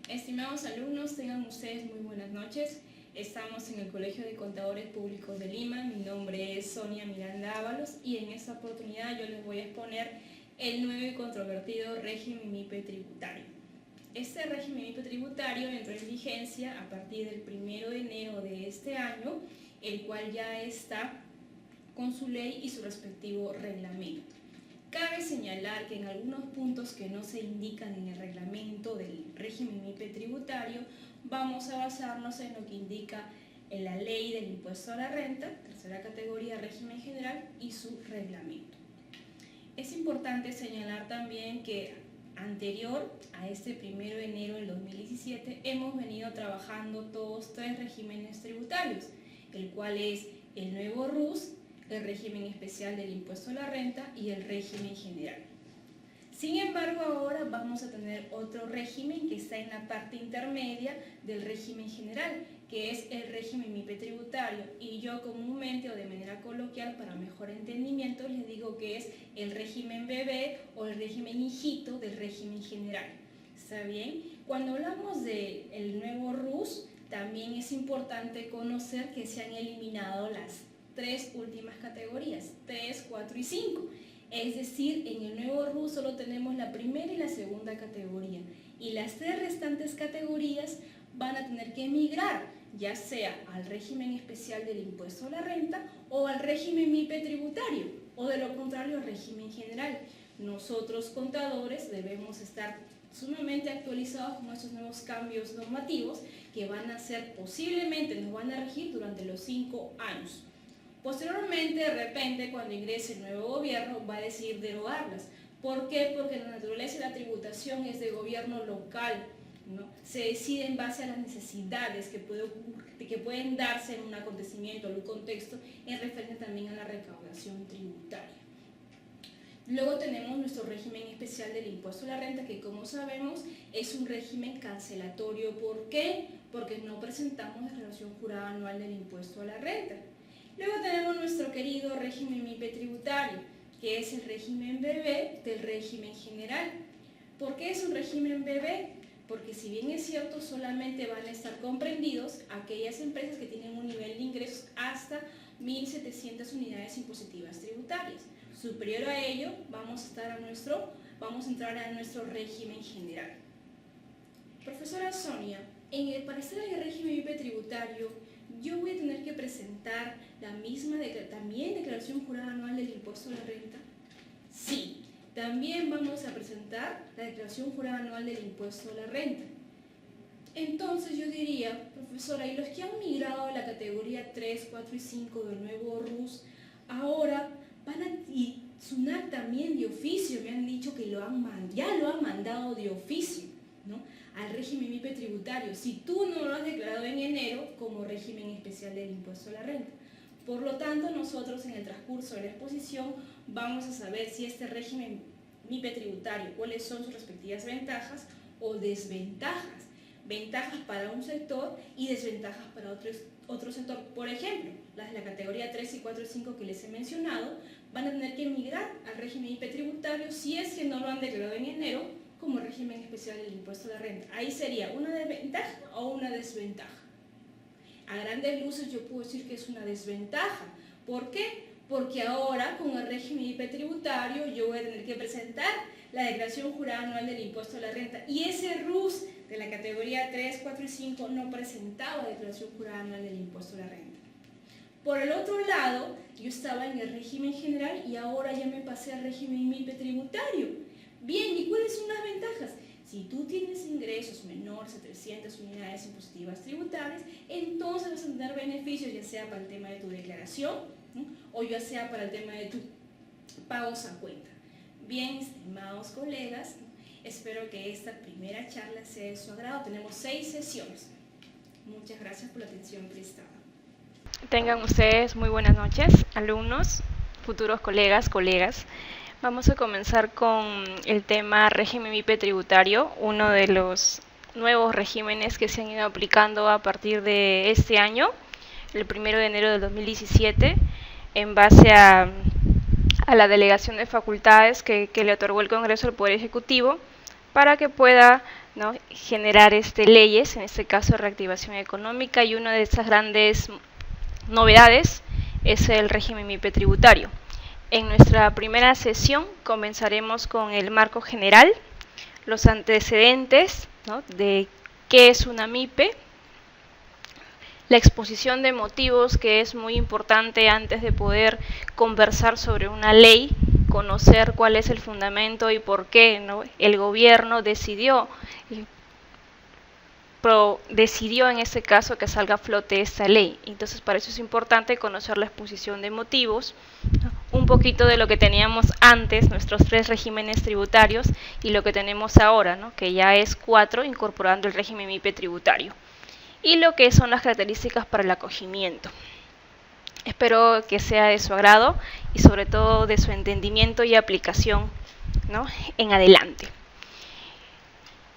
Estimados alumnos, tengan ustedes muy buenas noches. Estamos en el Colegio de Contadores Públicos de Lima. Mi nombre es Sonia Miranda Ábalos y en esta oportunidad yo les voy a exponer el nuevo y controvertido régimen MIPE tributario. Este régimen MIPE tributario entró en vigencia a partir del 1 de enero de este año, el cual ya está con su ley y su respectivo reglamento. Cabe señalar que en algunos puntos que no se indican en el reglamento del régimen MIPE tributario, vamos a basarnos en lo que indica en la ley del impuesto a la renta, tercera categoría, régimen general y su reglamento. Es importante señalar también que anterior a este 1 de enero del 2017 hemos venido trabajando todos tres regímenes tributarios, el cual es el nuevo RUS, el régimen especial del impuesto a la renta y el régimen general. Sin embargo, ahora vamos a tener otro régimen que está en la parte intermedia del régimen general, que es el régimen MIPE tributario, y yo comúnmente o de manera coloquial para mejor entendimiento les digo que es el régimen bebé o el régimen hijito del régimen general. ¿Está bien? Cuando hablamos del nuevo RUS, también es importante conocer que se han eliminado las tres últimas categorías, 3, 4 y 5. Es decir, en el nuevo RUS solo tenemos la primera y la segunda categoría, y las tres restantes categorías van a tener que emigrar, ya sea al régimen especial del impuesto a la renta o al régimen MIPE tributario, o de lo contrario al régimen general. Nosotros contadores debemos estar sumamente actualizados con estos nuevos cambios normativos que van a ser, posiblemente nos van a regir durante los 5 años. Posteriormente, de repente, cuando ingrese el nuevo gobierno, va a decidir derogarlas. ¿Por qué? Porque la naturaleza de la tributación es de gobierno local, ¿no? Se decide en base a las necesidades que pueden darse en un acontecimiento, en un contexto, en referencia también a la recaudación tributaria. Luego tenemos nuestro régimen especial del impuesto a la renta, que como sabemos es un régimen cancelatorio. ¿Por qué? Porque no presentamos declaración jurada anual del impuesto a la renta. Luego tenemos nuestro querido régimen MIPE tributario, que es el régimen bebé del régimen general. ¿Por qué es un régimen bebé? Porque si bien es cierto, solamente van a estar comprendidos aquellas empresas que tienen un nivel de ingresos hasta 1.700 unidades impositivas tributarias. Superior a ello, vamos a entrar a nuestro régimen general. Profesora Sonia, para estar en el régimen MIPE tributario, yo voy a tener que presentar la misma también declaración jurada anual del impuesto a la renta. Sí, también vamos a presentar la declaración jurada anual del impuesto a la renta. Entonces yo diría, profesora, y los que han migrado a la categoría 3, 4 y 5 del nuevo RUS, ahora y SUNAT también de oficio, me han dicho que ya lo han mandado de oficio, ¿no?, al régimen MIPE tributario, si tú no lo has declarado en enero como régimen especial del impuesto a la renta. Por lo tanto, nosotros en el transcurso de la exposición vamos a saber si este régimen MIPE tributario, cuáles son sus respectivas ventajas o desventajas. Ventajas para un sector y desventajas para otro sector. Por ejemplo, las de la categoría 3 y 4 y 5 que les he mencionado van a tener que emigrar al régimen MIPE tributario si es que no lo han declarado en enero como régimen especial del impuesto a la renta. Ahí sería una desventaja o una desventaja. A grandes luces yo puedo decir que es una desventaja. ¿Por qué? Porque ahora con el régimen MIPE tributario yo voy a tener que presentar la declaración jurada anual del impuesto a la renta, y ese RUS de la categoría 3, 4 y 5 no presentaba declaración jurada anual del impuesto a la renta. Por el otro lado, yo estaba en el régimen general y ahora ya me pasé al régimen MIPE tributario. Bien, ¿y cuáles son las ventajas? Si tú tienes ingresos menores a 300 unidades impositivas tributarias, entonces vas a tener beneficios, ya sea para el tema de tu declaración, ¿no?, o ya sea para el tema de tus pagos a cuenta. Bien, estimados colegas, espero que esta primera charla sea de su agrado. Tenemos 6 sesiones. Muchas gracias por la atención prestada. Tengan ustedes muy buenas noches, alumnos, futuros colegas. Vamos a comenzar con el tema régimen MIPE tributario, uno de los nuevos regímenes que se han ido aplicando a partir de este año, el 1 de enero del 2017, en base a la delegación de facultades que le otorgó el Congreso al Poder Ejecutivo para que pueda ¿no?, generar leyes, en este caso reactivación económica, y una de esas grandes novedades es el régimen MIPE tributario. En nuestra primera sesión comenzaremos con el marco general, los antecedentes, ¿no?, de qué es una MIPE, la exposición de motivos, que es muy importante antes de poder conversar sobre una ley, conocer cuál es el fundamento y por qué, ¿no?, el gobierno decidió en este caso que salga a flote esta ley. Entonces, para eso es importante conocer la exposición de motivos, ¿no?, un poquito de lo que teníamos antes, nuestros 3 regímenes tributarios, y lo que tenemos ahora, ¿no?, que ya es 4, incorporando el régimen MIPE tributario, y lo que son las características para el acogimiento. Espero que sea de su agrado y sobre todo de su entendimiento y aplicación, ¿no?, en adelante.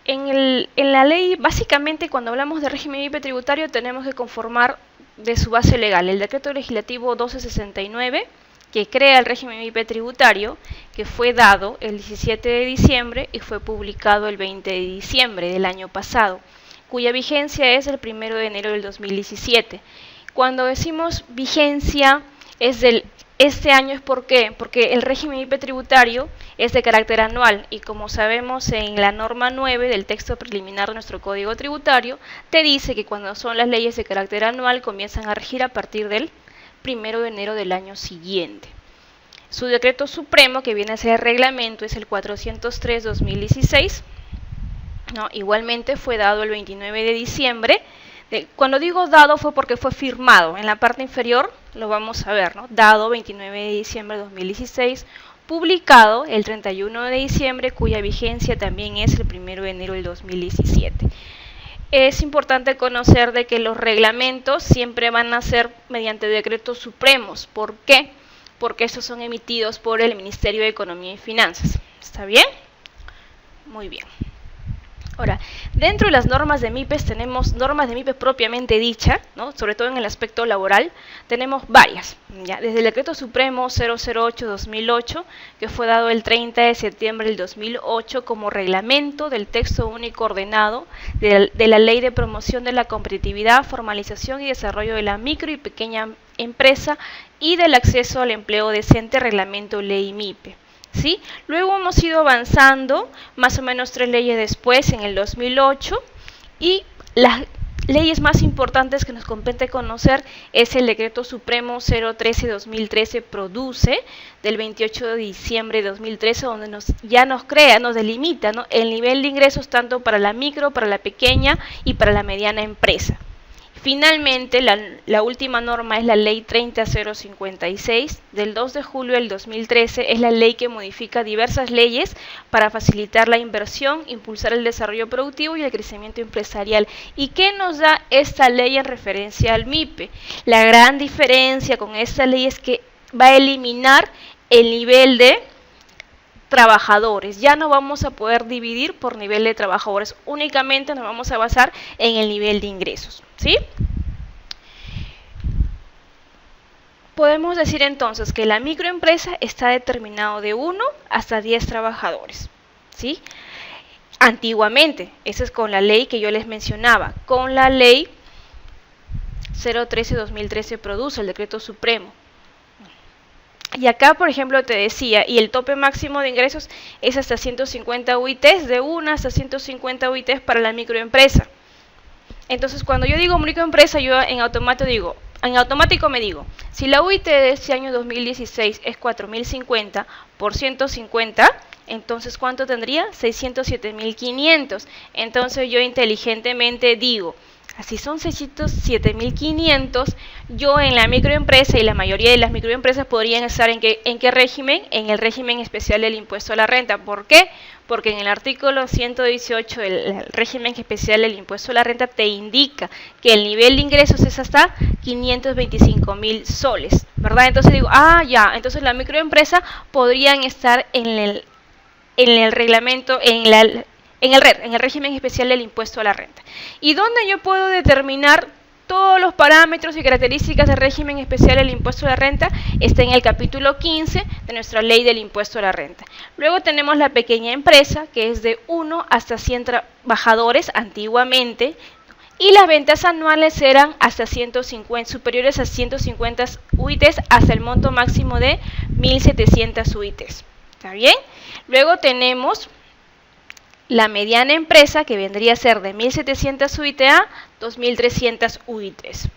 En la ley, básicamente, cuando hablamos de régimen MIPE tributario, tenemos que conformar de su base legal el decreto legislativo 1269, que crea el régimen MIPE tributario, que fue dado el 17 de diciembre y fue publicado el 20 de diciembre del año pasado, cuya vigencia es el 1 de enero del 2017. Cuando decimos vigencia es del este año, es ¿por qué? Porque el régimen MIPE tributario es de carácter anual y, como sabemos, en la norma 9 del texto preliminar de nuestro Código Tributario te dice que cuando son las leyes de carácter anual comienzan a regir a partir del 1 de enero del año siguiente. Su decreto supremo, que viene a ser el reglamento, es el 403/2016, ¿no? Igualmente fue dado el 29 de diciembre. Cuando digo dado fue porque fue firmado. En la parte inferior lo vamos a ver, ¿no?, dado 29 de diciembre de 2016, publicado el 31 de diciembre, cuya vigencia también es el 1 de enero del 2017. Es importante conocer de que los reglamentos siempre van a ser mediante decretos supremos. ¿Por qué? Porque estos son emitidos por el Ministerio de Economía y Finanzas. ¿Está bien? Muy bien. Ahora, dentro de las normas de MIPES tenemos normas de MIPES propiamente dicha, ¿no?, sobre todo en el aspecto laboral, tenemos varias, ¿ya? Desde el Decreto Supremo 008/2008, que fue dado el 30 de septiembre del 2008 como reglamento del texto único ordenado de la Ley de Promoción de la Competitividad, Formalización y Desarrollo de la Micro y Pequeña Empresa y del Acceso al Empleo Decente, Reglamento Ley MIPE. ¿Sí? Luego hemos ido avanzando, más o menos 3 leyes después, en el 2008, y las leyes más importantes que nos compete conocer es el Decreto Supremo 013/2013 Produce, del 28 de diciembre de 2013, donde nos delimita, ¿no?, el nivel de ingresos tanto para la micro, para la pequeña y para la mediana empresa. Finalmente, la última norma es la Ley 30056 del 2 de julio del 2013, es la ley que modifica diversas leyes para facilitar la inversión, impulsar el desarrollo productivo y el crecimiento empresarial. ¿Y qué nos da esta ley en referencia al MIPE? La gran diferencia con esta ley es que va a eliminar el nivel de trabajadores. Ya no vamos a poder dividir por nivel de trabajadores, únicamente nos vamos a basar en el nivel de ingresos, ¿sí? Podemos decir entonces que la microempresa está determinado de 1 hasta 10 trabajadores, ¿sí? Antiguamente, esa es con la ley que yo les mencionaba, con la ley 013/2013 Produce, el Decreto Supremo. Y acá, por ejemplo, te decía, y el tope máximo de ingresos es hasta 150 UITs, de 1 hasta 150 UITs para la microempresa. Entonces, cuando yo digo microempresa, yo en automático me digo, si la UIT de este año 2016 es 4.050 por 150, entonces ¿cuánto tendría? 607.500. Entonces yo inteligentemente digo, así son 607.500, yo en la microempresa, y la mayoría de las microempresas podrían estar ¿en qué régimen? En el régimen especial del impuesto a la renta. ¿Por qué? Porque en el artículo 118 del régimen especial del impuesto a la renta te indica que el nivel de ingresos es hasta 525.000 soles, ¿verdad? Entonces digo, entonces la microempresa podrían estar en el reglamento, en el régimen especial del impuesto a la renta. ¿Y dónde yo puedo determinar Todos los parámetros y características del régimen especial del impuesto a la renta está en el capítulo 15 de nuestra ley del impuesto a la renta. Luego tenemos la pequeña empresa, que es de 1 hasta 100 trabajadores antiguamente, y las ventas anuales eran hasta 150, superiores a 150 UITs hasta el monto máximo de 1.700 UITs. ¿Está bien? Luego tenemos la mediana empresa, que vendría a ser de 1.700 UIT a 2.300 UITs.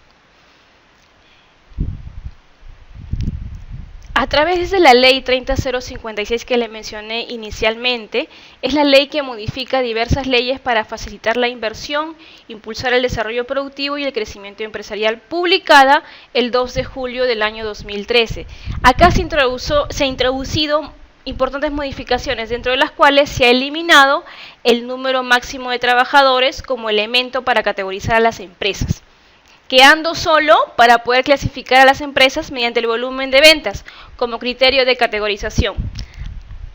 A través de la ley 30056 que le mencioné inicialmente, es la ley que modifica diversas leyes para facilitar la inversión, impulsar el desarrollo productivo y el crecimiento empresarial, publicada el 2 de julio del año 2013. Acá se ha introducido importantes modificaciones, dentro de las cuales se ha eliminado el número máximo de trabajadores como elemento para categorizar a las empresas, quedando solo para poder clasificar a las empresas mediante el volumen de ventas como criterio de categorización.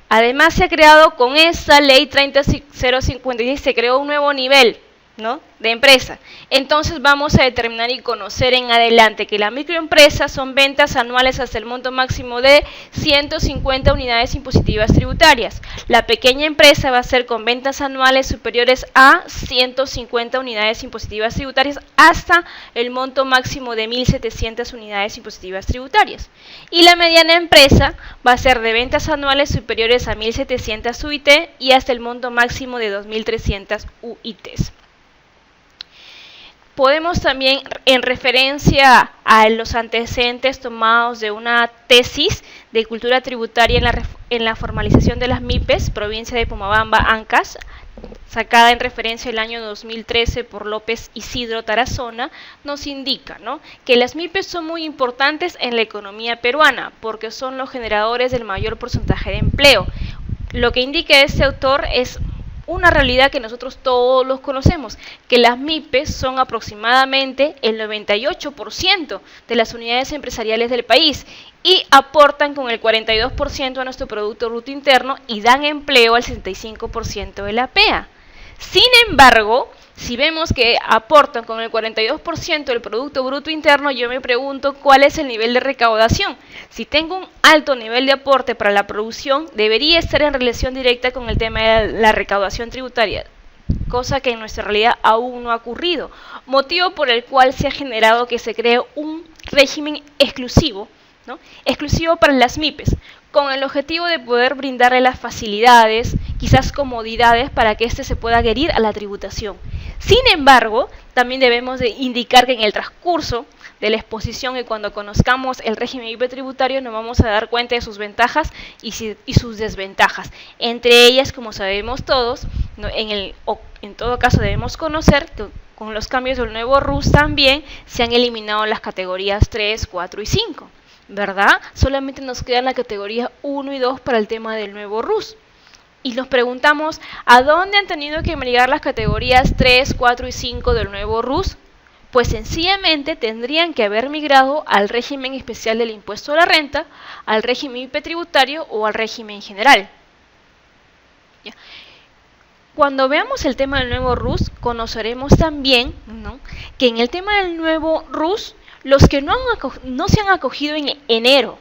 Además, se ha creado con esta ley 30056, se creó un nuevo nivel, ¿no?, de empresa. Entonces vamos a determinar y conocer en adelante que la microempresa son ventas anuales hasta el monto máximo de 150 unidades impositivas tributarias. La pequeña empresa va a ser con ventas anuales superiores a 150 unidades impositivas tributarias hasta el monto máximo de 1.700 unidades impositivas tributarias. Y la mediana empresa va a ser de ventas anuales superiores a 1.700 UIT y hasta el monto máximo de 2.300 UITs. Podemos también, en referencia a los antecedentes tomados de una tesis de cultura tributaria en la formalización de las MIPES, provincia de Pomabamba, Ancash, sacada en referencia al año 2013 por López Isidro Tarazona, nos indica, ¿no?, que las MIPES son muy importantes en la economía peruana porque son los generadores del mayor porcentaje de empleo. Lo que indica este autor es una realidad que nosotros todos los conocemos, que las MIPES son aproximadamente el 98% de las unidades empresariales del país y aportan con el 42% a nuestro Producto Bruto Interno y dan empleo al 65% de la PEA. Sin embargo, si vemos que aportan con el 42% del Producto Bruto Interno, yo me pregunto cuál es el nivel de recaudación. Si tengo un alto nivel de aporte para la producción, debería estar en relación directa con el tema de la recaudación tributaria, cosa que en nuestra realidad aún no ha ocurrido, motivo por el cual se ha generado que se cree un régimen exclusivo, ¿no?, exclusivo para las MIPES, con el objetivo de poder brindarle las facilidades, quizás comodidades, para que éste se pueda adherir a la tributación. Sin embargo, también debemos de indicar que en el transcurso de la exposición y cuando conozcamos el régimen MIPE tributario nos vamos a dar cuenta de sus ventajas y sus desventajas. Entre ellas, como sabemos todos, ¿no?, en todo caso debemos conocer que con los cambios del nuevo RUS también se han eliminado las categorías 3, 4 y 5. ¿Verdad? Solamente nos queda la categoría 1 y 2 para el tema del nuevo RUS. Y nos preguntamos, ¿a dónde han tenido que migrar las categorías 3, 4 y 5 del nuevo RUS? Pues sencillamente tendrían que haber migrado al régimen especial del impuesto a la renta, al régimen MIPE tributario o al régimen general. ¿Ya? Cuando veamos el tema del nuevo RUS, conoceremos también, ¿no?, que en el tema del nuevo RUS, los que no se han acogido en enero,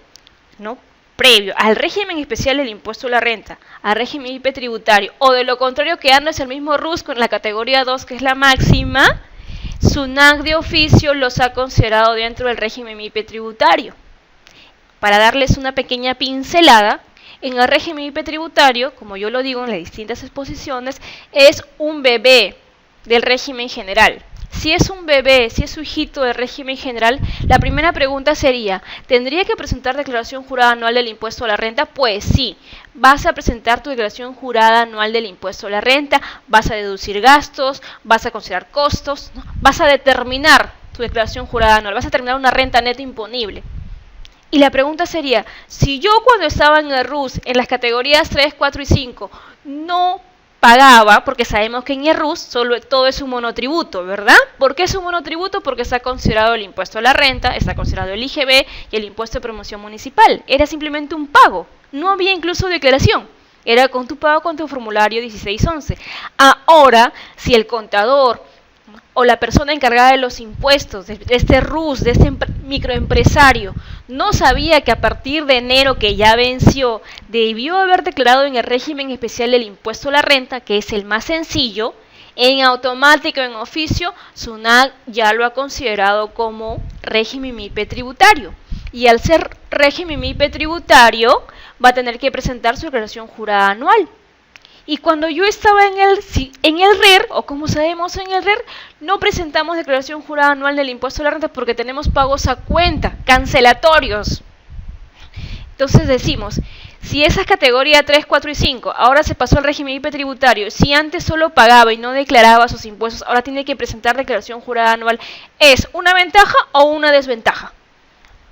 ¿no?, previo al régimen especial del impuesto a la renta, al régimen MIPE tributario, o de lo contrario quedándose el mismo RUS con la categoría 2, que es la máxima, SUNAT de oficio los ha considerado dentro del régimen MIPE tributario. Para darles una pequeña pincelada, en el régimen MIPE tributario, como yo lo digo en las distintas exposiciones, es un bebé del régimen general. Si es un bebé, si es su hijito del régimen general, la primera pregunta sería, ¿tendría que presentar declaración jurada anual del impuesto a la renta? Pues sí, vas a presentar tu declaración jurada anual del impuesto a la renta, vas a deducir gastos, vas a considerar costos, ¿no?, vas a determinar tu declaración jurada anual, vas a determinar una renta neta imponible. Y la pregunta sería, si yo cuando estaba en el RUS, en las categorías 3, 4 y 5, no pagaba, porque sabemos que en el RUS solo todo es un monotributo, ¿verdad? ¿Por qué es un monotributo? Porque está considerado el impuesto a la renta, está considerado el IGB y el impuesto de promoción municipal. Era simplemente un pago, no había incluso declaración. Era con tu pago con tu formulario 1611. Ahora, si el contador o la persona encargada de los impuestos, de este RUS, de este microempresario, no sabía que a partir de enero, que ya venció, debió haber declarado en el régimen especial el impuesto a la renta, que es el más sencillo, en automático, en oficio, SUNAT ya lo ha considerado como régimen MIPE tributario. Y al ser régimen MIPE tributario, va a tener que presentar su declaración jurada anual. Y cuando yo estaba en el RER, o como sabemos en el RER, no presentamos declaración jurada anual del impuesto a la renta porque tenemos pagos a cuenta, cancelatorios. Entonces decimos, si esa categoría 3, 4 y 5 ahora se pasó al régimen MIPE tributario, si antes solo pagaba y no declaraba sus impuestos, ahora tiene que presentar declaración jurada anual, ¿es una ventaja o una desventaja?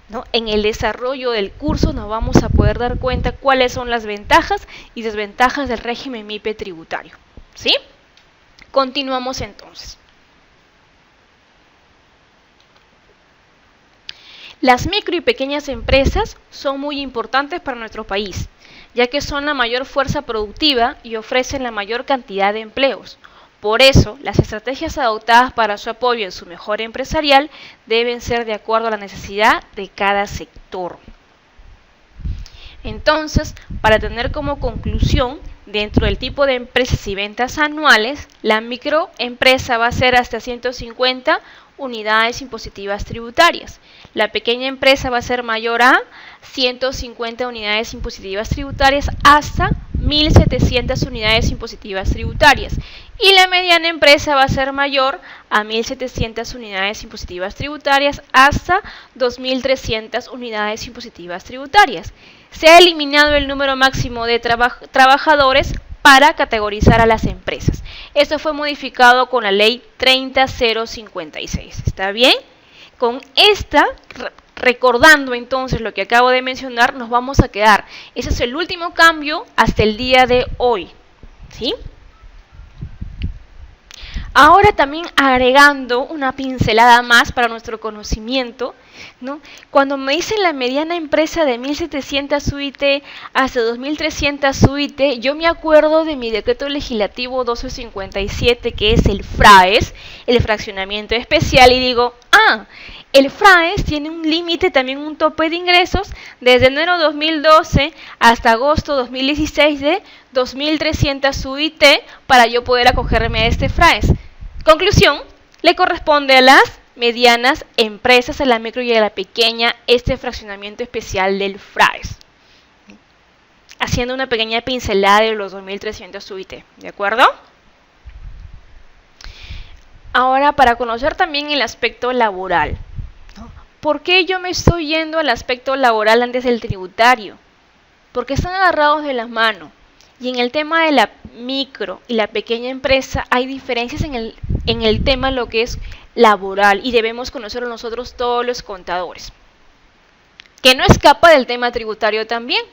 ¿No? En el desarrollo del curso nos vamos a poder dar cuenta cuáles son las ventajas y desventajas del régimen MIPE tributario. ¿Sí? Continuamos entonces. Las micro y pequeñas empresas son muy importantes para nuestro país, ya que son la mayor fuerza productiva y ofrecen la mayor cantidad de empleos. Por eso, las estrategias adoptadas para su apoyo en su mejora empresarial deben ser de acuerdo a la necesidad de cada sector. Entonces, para tener como conclusión, dentro del tipo de empresas y ventas anuales, la microempresa va a ser hasta 150 unidades impositivas tributarias. La pequeña empresa va a ser mayor a 150 unidades impositivas tributarias hasta 1.700 unidades impositivas tributarias. Y la mediana empresa va a ser mayor a 1.700 unidades impositivas tributarias hasta 2.300 unidades impositivas tributarias. Se ha eliminado el número máximo de trabajadores para categorizar a las empresas. Esto fue modificado con la ley 30056. ¿Está bien? Con esta, recordando entonces lo que acabo de mencionar, nos vamos a quedar. Ese es el último cambio hasta el día de hoy. ¿Sí? Ahora también agregando una pincelada más para nuestro conocimiento, ¿no? Cuando me dicen la mediana empresa de 1.700 UIT hasta 2.300 UIT, yo me acuerdo de mi decreto legislativo 1257, que es el FRAES, el fraccionamiento especial, y digo, el FRAES tiene un límite, también un tope de ingresos, desde enero 2012 hasta agosto 2016 de 2.300 UIT para yo poder acogerme a este FRAES. Conclusión, le corresponde a las medianas empresas, a la micro y a la pequeña, este fraccionamiento especial del FRAES. Haciendo una pequeña pincelada de los 2.300 UIT, ¿de acuerdo? Ahora, para conocer también el aspecto laboral. ¿Por qué yo me estoy yendo al aspecto laboral antes del tributario? Porque están agarrados de las manos. Y en el tema de la micro y la pequeña empresa hay diferencias en el tema de lo que es laboral, y debemos conocerlo nosotros todos los contadores, que no escapa del tema tributario también.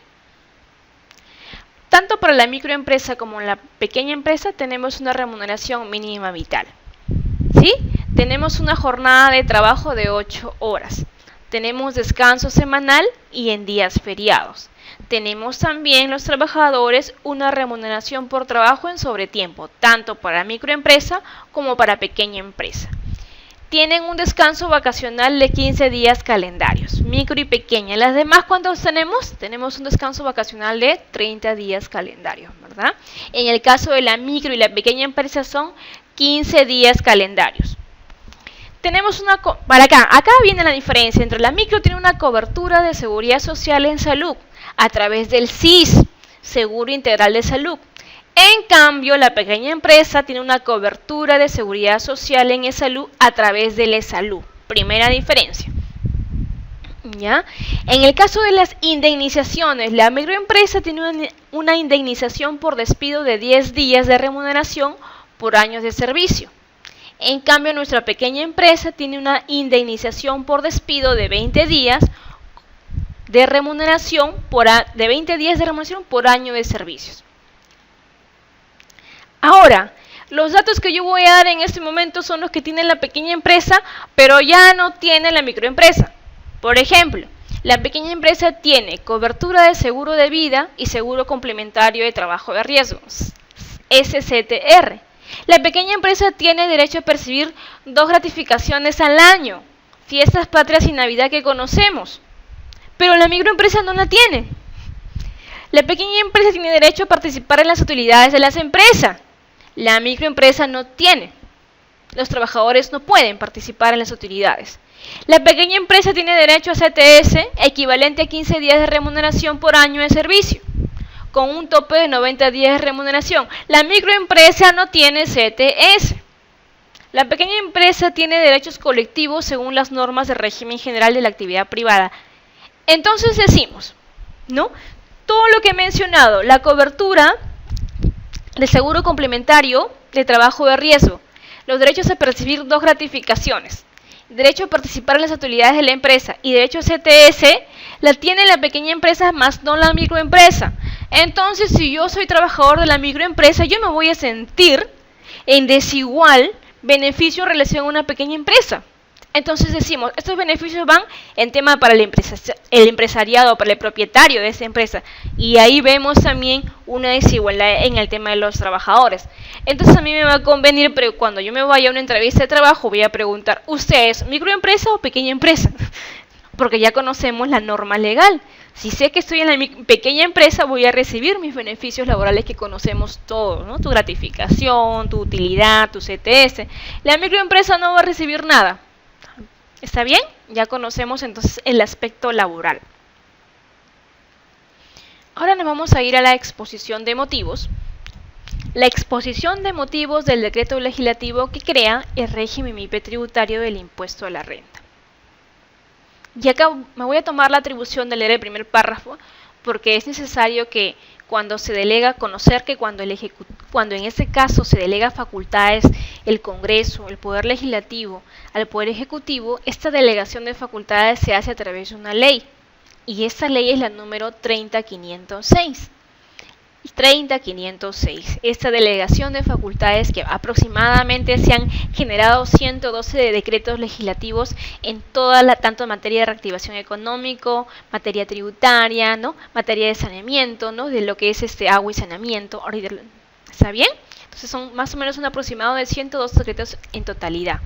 Tanto para la microempresa como la pequeña empresa tenemos una remuneración mínima vital. ¿Sí? Tenemos una jornada de trabajo de 8 horas. Tenemos descanso semanal y en días feriados. Tenemos también los trabajadores una remuneración por trabajo en sobretiempo, tanto para microempresa como para pequeña empresa. Tienen un descanso vacacional de 15 días calendarios, micro y pequeña. ¿Las demás cuántos tenemos? Tenemos un descanso vacacional de 30 días calendarios, ¿verdad? En el caso de la micro y la pequeña empresa son 15 días calendarios. Tenemos acá viene la diferencia entre la micro, tiene una cobertura de seguridad social en salud a través del SIS, Seguro Integral de Salud. En cambio, la pequeña empresa tiene una cobertura de seguridad social en e-salud a través del e-salud. Primera diferencia. ¿Ya? En el caso de las indemnizaciones, la microempresa tiene una indemnización por despido de 10 días de remuneración por años de servicio. En cambio, nuestra pequeña empresa tiene una indemnización por despido de 20 días de remuneración por año de servicios. Ahora, los datos que yo voy a dar en este momento son los que tiene la pequeña empresa, pero ya no tiene la microempresa. Por ejemplo, la pequeña empresa tiene cobertura de seguro de vida y seguro complementario de trabajo de riesgos, SCTR. La pequeña empresa tiene derecho a percibir 2 gratificaciones al año, fiestas patrias y Navidad que conocemos, pero la microempresa no la tiene. La pequeña empresa tiene derecho a participar en las utilidades de las empresas. La microempresa no tiene. Los trabajadores no pueden participar en las utilidades. La pequeña empresa tiene derecho a CTS equivalente a 15 días de remuneración por año de servicio, con un tope de 90 días de remuneración. La microempresa no tiene CTS. La pequeña empresa tiene derechos colectivos según las normas del régimen general de la actividad privada. Entonces decimos, ¿no? Todo lo que he mencionado, la cobertura de seguro complementario de trabajo de riesgo, los derechos a percibir 2 gratificaciones, derecho a participar en las utilidades de la empresa y derecho a CTS, la tiene la pequeña empresa más no la microempresa. Entonces, si yo soy trabajador de la microempresa, yo me voy a sentir en desigual beneficio en relación a una pequeña empresa. Entonces decimos, estos beneficios van en tema para el empresariado, para el propietario de esa empresa. Y ahí vemos también una desigualdad en el tema de los trabajadores. Entonces a mí me va a convenir, pero cuando yo me vaya a una entrevista de trabajo, voy a preguntar, ¿usted es microempresa o pequeña empresa? Porque ya conocemos la norma legal. Si sé que estoy en la pequeña empresa, voy a recibir mis beneficios laborales que conocemos todos, ¿no? Tu gratificación, tu utilidad, tu CTS. La microempresa no va a recibir nada. ¿Está bien? Ya conocemos entonces el aspecto laboral. Ahora nos vamos a ir a la exposición de motivos. La exposición de motivos del decreto legislativo que crea el régimen MIPE tributario del impuesto a la renta. Y acá me voy a tomar la atribución de leer el primer párrafo porque es necesario que cuando se delega conocer que cuando en este caso se delega facultades el Congreso, el Poder Legislativo al Poder Ejecutivo, esta delegación de facultades se hace a través de una ley. Y esta ley es la número 30506. 30506. Esta delegación de facultades que aproximadamente se han generado 112 de decretos legislativos en toda tanto en materia de reactivación económico, materia tributaria, ¿no? Materia de saneamiento, ¿no? De lo que es agua y saneamiento. ¿Está bien? Entonces son más o menos un aproximado de 102 decretos en totalidad.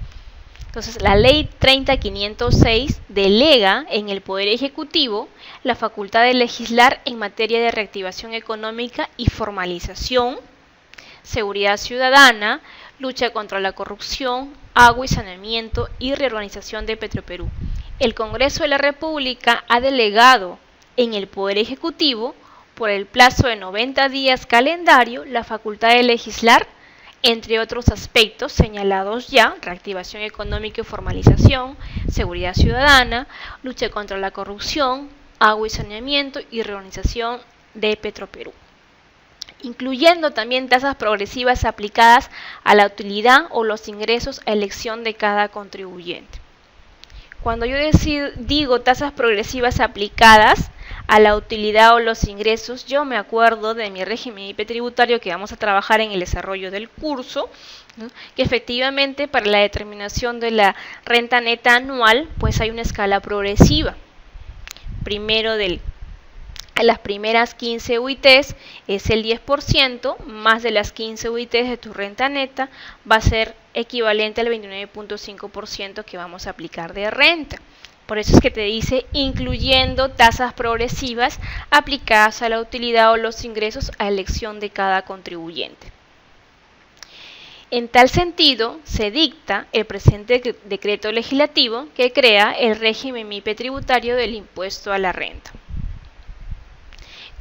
Entonces, la ley 30506 delega en el Poder Ejecutivo la facultad de legislar en materia de reactivación económica y formalización, seguridad ciudadana, lucha contra la corrupción, agua y saneamiento y reorganización de Petroperú. El Congreso de la República ha delegado en el Poder Ejecutivo, por el plazo de 90 días calendario, la facultad de legislar entre otros aspectos señalados ya: reactivación económica y formalización, seguridad ciudadana, lucha contra la corrupción, agua y saneamiento y reorganización de Petroperú, incluyendo también tasas progresivas aplicadas a la utilidad o los ingresos a elección de cada contribuyente. Cuando yo digo tasas progresivas aplicadas a la utilidad o los ingresos, yo me acuerdo de mi régimen MIPE tributario que vamos a trabajar en el desarrollo del curso, ¿no? Que efectivamente para la determinación de la renta neta anual, pues hay una escala progresiva. Primero a las primeras 15 UITs es el 10%, más de las 15 UITs de tu renta neta va a ser equivalente al 29.5% que vamos a aplicar de renta. Por eso es que te dice incluyendo tasas progresivas aplicadas a la utilidad o los ingresos a elección de cada contribuyente. En tal sentido, se dicta el presente decreto legislativo que crea el régimen MIPE tributario del impuesto a la renta.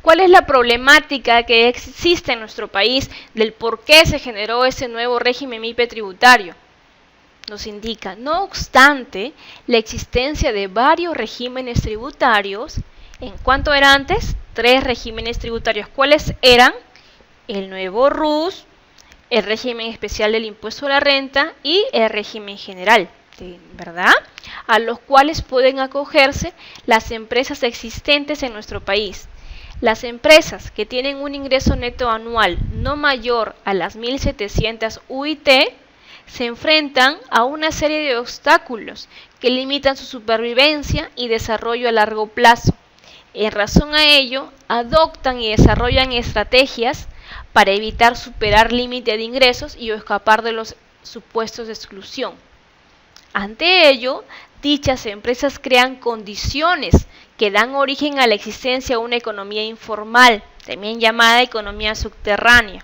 ¿Cuál es la problemática que existe en nuestro país del por qué se generó ese nuevo régimen MIPE tributario? Nos indica, no obstante, la existencia de varios regímenes tributarios. ¿En cuánto era antes? 3 regímenes tributarios. ¿Cuáles eran? El nuevo RUS, el régimen especial del impuesto a la renta y el régimen general, ¿verdad? A los cuales pueden acogerse las empresas existentes en nuestro país. Las empresas que tienen un ingreso neto anual no mayor a las 1.700 UIT se enfrentan a una serie de obstáculos que limitan su supervivencia y desarrollo a largo plazo. En razón a ello, adoptan y desarrollan estrategias para evitar superar límite de ingresos y escapar de los supuestos de exclusión. Ante ello, dichas empresas crean condiciones que dan origen a la existencia de una economía informal, también llamada economía subterránea,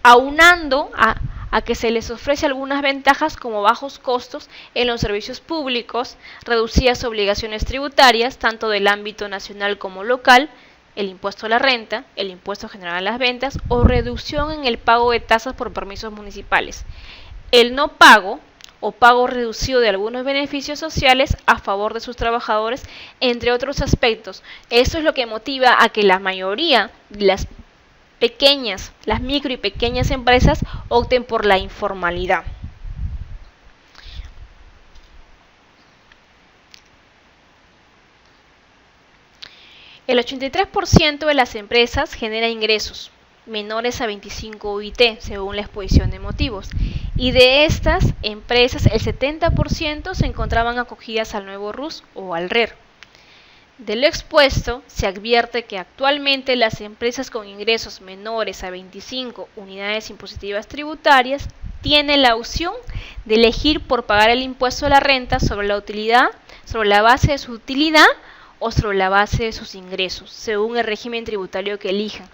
aunando a que se les ofrece algunas ventajas como bajos costos en los servicios públicos, reducidas obligaciones tributarias, tanto del ámbito nacional como local, el impuesto a la renta, el impuesto general a las ventas o reducción en el pago de tasas por permisos municipales. El no pago o pago reducido de algunos beneficios sociales a favor de sus trabajadores, entre otros aspectos. Eso es lo que motiva a que la mayoría de las micro y pequeñas empresas opten por la informalidad. El 83% de las empresas genera ingresos menores a 25 UIT, según la exposición de motivos, y de estas empresas el 70% se encontraban acogidas al nuevo RUS o al RER. De lo expuesto, se advierte que actualmente las empresas con ingresos menores a 25 unidades impositivas tributarias tienen la opción de elegir por pagar el impuesto a la renta sobre la utilidad, sobre la base de su utilidad o sobre la base de sus ingresos, según el régimen tributario que elijan.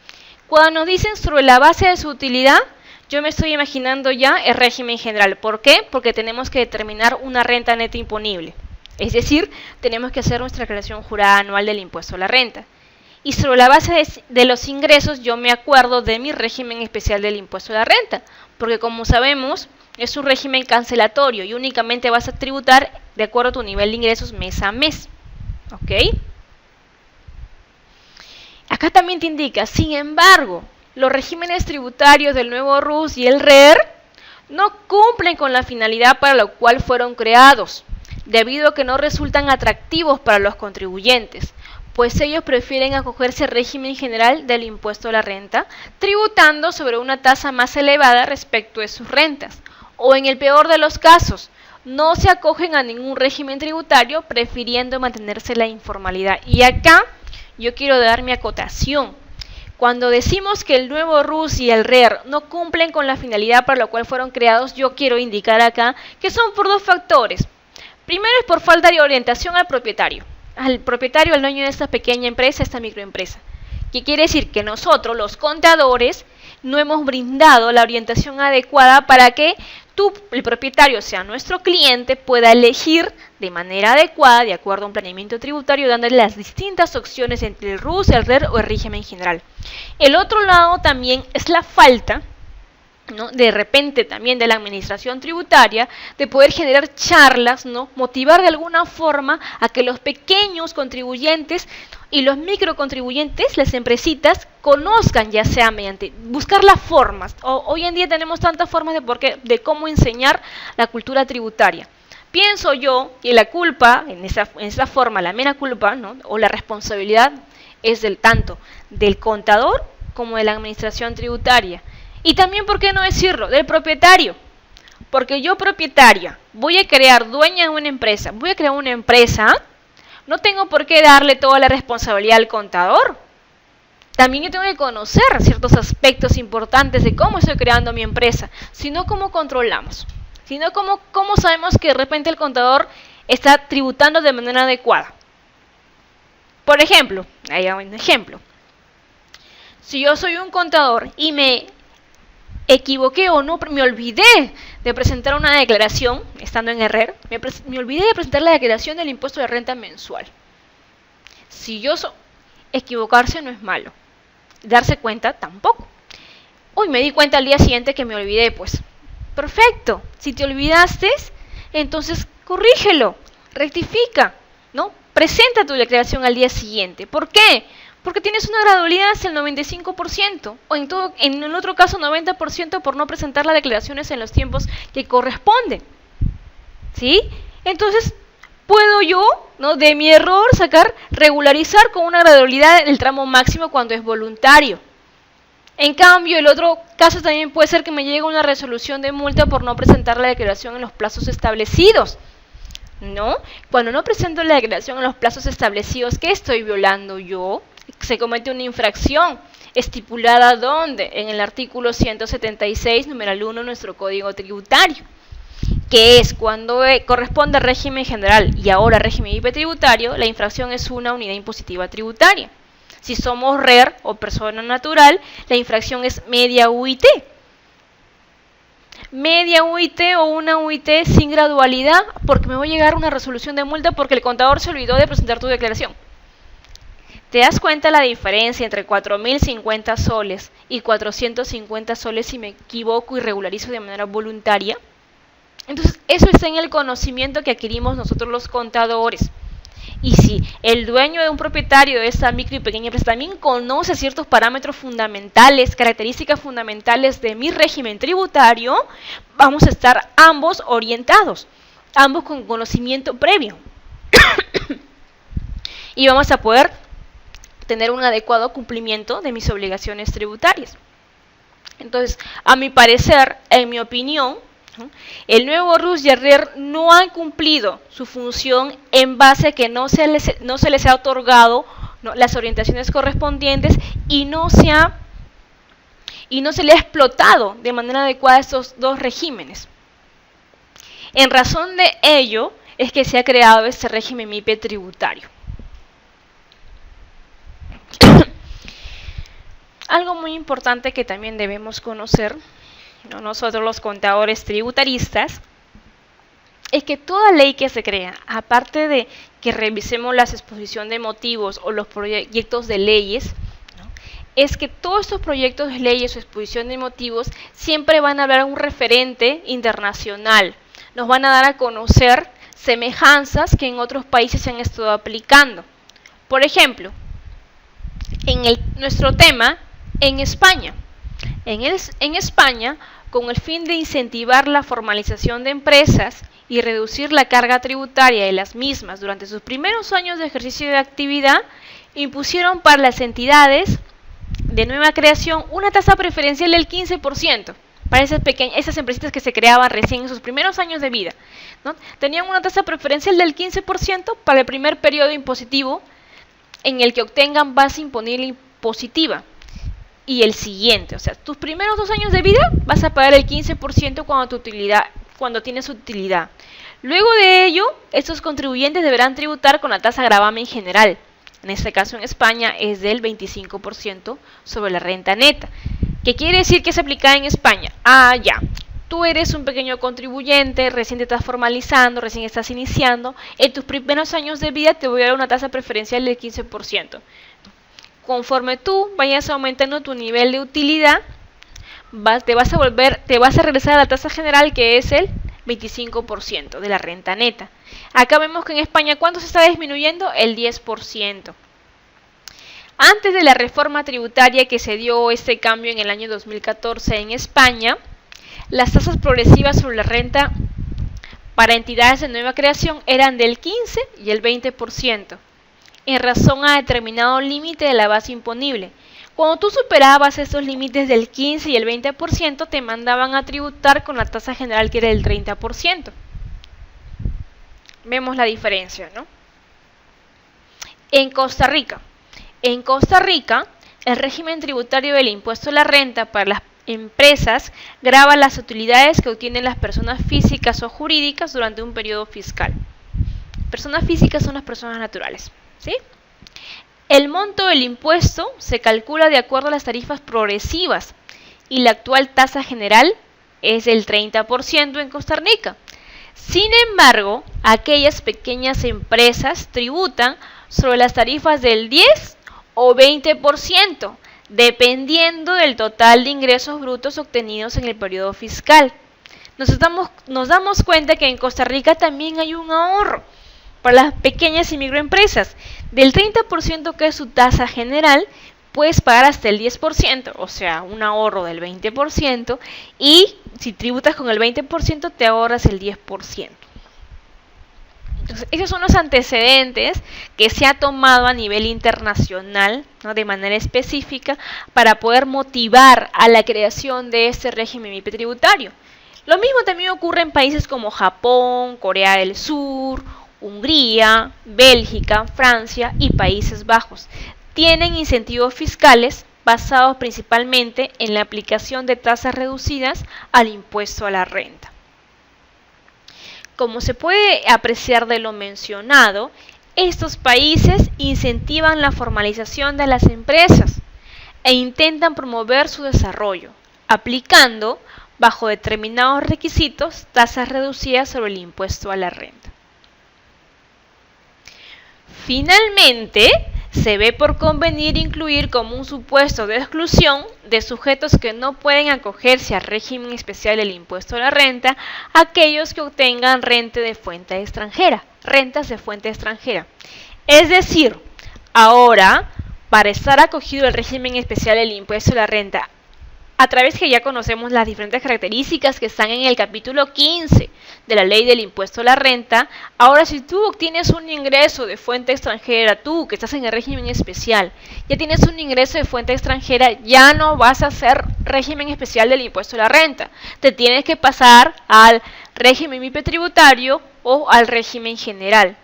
Cuando nos dicen sobre la base de su utilidad, yo me estoy imaginando ya el régimen general. ¿Por qué? Porque tenemos que determinar una renta neta imponible. Es decir, tenemos que hacer nuestra declaración jurada anual del impuesto a la renta. Y sobre la base de los ingresos, yo me acuerdo de mi régimen especial del impuesto a la renta. Porque como sabemos, es un régimen cancelatorio y únicamente vas a tributar de acuerdo a tu nivel de ingresos mes a mes. ¿Ok? Acá también te indica, sin embargo, los regímenes tributarios del nuevo RUS y el RER no cumplen con la finalidad para la cual fueron creados, debido a que no resultan atractivos para los contribuyentes, pues ellos prefieren acogerse al régimen general del impuesto a la renta, tributando sobre una tasa más elevada respecto de sus rentas, o en el peor de los casos, no se acogen a ningún régimen tributario, prefiriendo mantenerse la informalidad. Y acá yo quiero dar mi acotación. Cuando decimos que el nuevo RUS y el RER no cumplen con la finalidad para la cual fueron creados, yo quiero indicar acá que son por dos factores. Primero es por falta de orientación al propietario, al dueño de esta pequeña empresa, esta microempresa. ¿Qué quiere decir? Que nosotros, los contadores, no hemos brindado la orientación adecuada para que el propietario, sea nuestro cliente, pueda elegir de manera adecuada, de acuerdo a un planeamiento tributario, dándole las distintas opciones entre el RUS, el RER o el régimen general. El otro lado también es la falta, ¿no?, de repente también de la administración tributaria, de poder generar charlas, ¿no?, motivar de alguna forma a que los pequeños contribuyentes y los microcontribuyentes, las empresitas, conozcan, ya sea mediante buscar las formas. Hoy en día tenemos tantas formas de cómo enseñar la cultura tributaria. Pienso yo que la culpa, en esa forma, la mera culpa, ¿no?, o la responsabilidad es tanto del contador como de la administración tributaria. Y también, ¿por qué no decirlo?, del propietario. Porque yo, propietaria, voy a crear dueña de una empresa, no tengo por qué darle toda la responsabilidad al contador. También yo tengo que conocer ciertos aspectos importantes de cómo estoy creando mi empresa, sino cómo controlamos, sino cómo sabemos que de repente el contador está tributando de manera adecuada. Por ejemplo, ahí hay un ejemplo. Si yo soy un contador y me equivoqué o no, me olvidé de presentar una declaración, estando en RER, me olvidé de presentar la declaración del impuesto de renta mensual. Equivocarse no es malo, darse cuenta tampoco. Uy, me di cuenta al día siguiente que me olvidé, pues, perfecto. Si te olvidaste, entonces corrígelo, rectifica, ¿no? Presenta tu declaración al día siguiente. ¿Por qué? Porque tienes una gradualidad hasta el 95%, o en el otro caso 90% por no presentar las declaraciones en los tiempos que corresponden. ¿Sí? Entonces, puedo yo, ¿no?, de mi error regularizar con una gradualidad del tramo máximo cuando es voluntario. En cambio, el otro caso también puede ser que me llegue una resolución de multa por no presentar la declaración en los plazos establecidos. ¿No? Cuando no presento la declaración en los plazos establecidos, ¿qué estoy violando yo? se comete una infracción estipulada ¿dónde? En el artículo 176, numeral 1 de nuestro Código Tributario, que es cuando corresponde al régimen general y ahora régimen IP tributario, la infracción es una unidad impositiva tributaria. Si somos RER o persona natural, la infracción es media UIT. Media UIT o una UIT sin gradualidad, porque me va a llegar una resolución de multa porque el contador se olvidó de presentar tu declaración. ¿Te das cuenta la diferencia entre 4.050 soles y 450 soles si me equivoco y regularizo de manera voluntaria? Entonces, eso está en el conocimiento que adquirimos nosotros los contadores. Y si el dueño de un propietario de esta micro y pequeña empresa también conoce ciertos parámetros fundamentales, características fundamentales de mi régimen tributario, vamos a estar ambos orientados, ambos con conocimiento previo. Y vamos a poder tener un adecuado cumplimiento de mis obligaciones tributarias. Entonces, a mi parecer, en mi opinión, el nuevo RUS y el RER no han cumplido su función en base a que no se les ha otorgado las orientaciones correspondientes y no se le ha explotado de manera adecuada estos dos regímenes. En razón de ello es que se ha creado este régimen MIPE tributario. Algo muy importante que también debemos conocer, nosotros los contadores tributaristas, es que toda ley que se crea, aparte de que revisemos la exposición de motivos o los proyectos de leyes, es que todos estos proyectos de leyes o exposición de motivos siempre van a hablar un referente internacional, nos van a dar a conocer semejanzas que en otros países se han estado aplicando. Por ejemplo, nuestro tema en España. En España, con el fin de incentivar la formalización de empresas y reducir la carga tributaria de las mismas durante sus primeros años de ejercicio de actividad, impusieron para las entidades de nueva creación una tasa preferencial del 15%. Para esas empresitas que se creaban recién en sus primeros años de vida, ¿no? Tenían una tasa preferencial del 15% para el primer periodo impositivo en el que obtengan base imponible impositiva. Y el siguiente, o sea, tus primeros 2 años de vida vas a pagar el 15% cuando tienes utilidad. Luego de ello, estos contribuyentes deberán tributar con la tasa gravamen general. En este caso en España es del 25% sobre la renta neta. ¿Qué quiere decir que es aplicada en España? Ya, tú eres un pequeño contribuyente, recién te estás formalizando, recién estás iniciando, en tus primeros años de vida te voy a dar una tasa preferencial del 15%. Conforme tú vayas aumentando tu nivel de utilidad, te vas a regresar a la tasa general, que es el 25% de la renta neta. Acá vemos que en España, ¿cuánto se está disminuyendo? El 10%. Antes de la reforma tributaria que se dio este cambio en el año 2014 en España, las tasas progresivas sobre la renta para entidades de nueva creación eran del 15 y el 20%. En razón a determinado límite de la base imponible. Cuando tú superabas esos límites del 15 y el 20%, te mandaban a tributar con la tasa general, que era el 30%. Vemos la diferencia, ¿no? En Costa Rica, el régimen tributario del impuesto a la renta para las empresas grava las utilidades que obtienen las personas físicas o jurídicas durante un periodo fiscal. Personas físicas son las personas naturales. ¿Sí? El monto del impuesto se calcula de acuerdo a las tarifas progresivas y la actual tasa general es el 30% en Costa Rica. Sin embargo, aquellas pequeñas empresas tributan sobre las tarifas del 10 o 20%, dependiendo del total de ingresos brutos obtenidos en el periodo fiscal. Nos damos cuenta que en Costa Rica también hay un ahorro para las pequeñas y microempresas. Del 30% que es su tasa general, puedes pagar hasta el 10%, o sea, un ahorro del 20%, y si tributas con el 20%, te ahorras el 10%. Entonces, esos son los antecedentes que se ha tomado a nivel internacional, ¿no?, de manera específica, para poder motivar a la creación de este régimen MIPE tributario. Lo mismo también ocurre en países como Japón, Corea del Sur, Hungría, Bélgica, Francia y Países Bajos. tienen incentivos fiscales basados principalmente en la aplicación de tasas reducidas al impuesto a la renta. Como se puede apreciar de lo mencionado, estos países incentivan la formalización de las empresas e intentan promover su desarrollo, aplicando, bajo determinados requisitos, tasas reducidas sobre el impuesto a la renta. Finalmente, se ve por convenir incluir como un supuesto de exclusión de sujetos que no pueden acogerse al régimen especial del impuesto a la renta aquellos que obtengan rentas de fuente extranjera. Es decir, ahora, para estar acogido al régimen especial del impuesto a la renta, a través que ya conocemos las diferentes características que están en el capítulo 15 de la ley del impuesto a la renta, ahora si tú obtienes un ingreso de fuente extranjera, tú que estás en el régimen especial, ya tienes un ingreso de fuente extranjera, ya no vas a hacer régimen especial del impuesto a la renta. Te tienes que pasar al régimen MIPE tributario o al régimen general.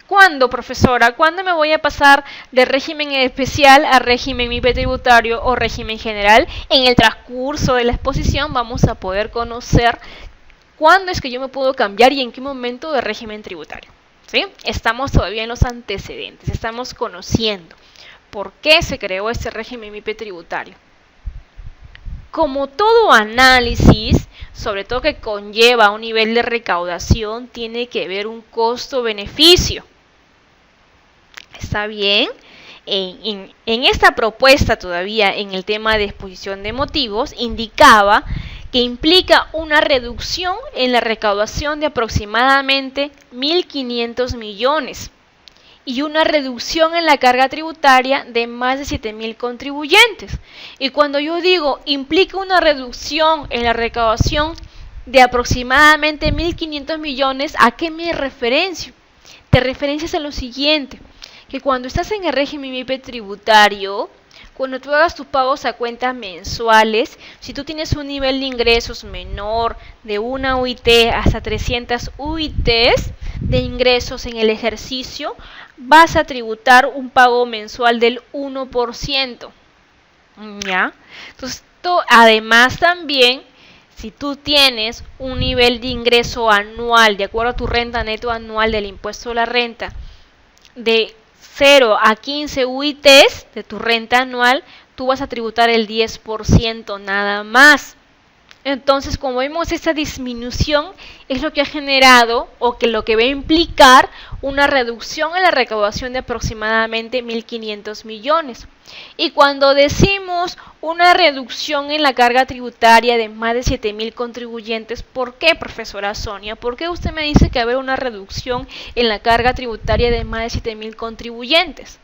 ¿Cuándo, profesora? ¿Cuándo me voy a pasar de régimen especial a régimen MIPE tributario o régimen general? En el transcurso de la exposición vamos a poder conocer cuándo es que yo me puedo cambiar y en qué momento de régimen tributario. ¿Sí? Estamos todavía en los antecedentes, estamos conociendo por qué se creó este régimen MIPE tributario. Como todo análisis, sobre todo que conlleva un nivel de recaudación, tiene que ver un costo-beneficio. ¿Está bien? En esta propuesta todavía, en el tema de exposición de motivos, indicaba que implica una reducción en la recaudación de aproximadamente 1.500 millones y una reducción en la carga tributaria de más de 7.000 contribuyentes. Y cuando yo digo implica una reducción en la recaudación de aproximadamente 1.500 millones, ¿a qué me referencio? Te referencias a lo siguiente, que cuando estás en el régimen MIPE tributario, cuando tú hagas tus pagos a cuentas mensuales, si tú tienes un nivel de ingresos menor de una UIT hasta 300 UITs de ingresos en el ejercicio, vas a tributar un pago mensual del 1%. ¿Ya? Entonces, además también, si tú tienes un nivel de ingreso anual, de acuerdo a tu renta neto anual del impuesto a la renta, de 0 a 15 UITs de tu renta anual, tú vas a tributar el 10% nada más. Entonces, como vemos, esta disminución es lo que ha generado o que lo que va a implicar una reducción en la recaudación de aproximadamente 1.500 millones. Y cuando decimos una reducción en la carga tributaria de más de 7.000 contribuyentes, ¿por qué, profesora Sonia? ¿Por qué usted me dice que va a haber una reducción en la carga tributaria de más de 7.000 contribuyentes?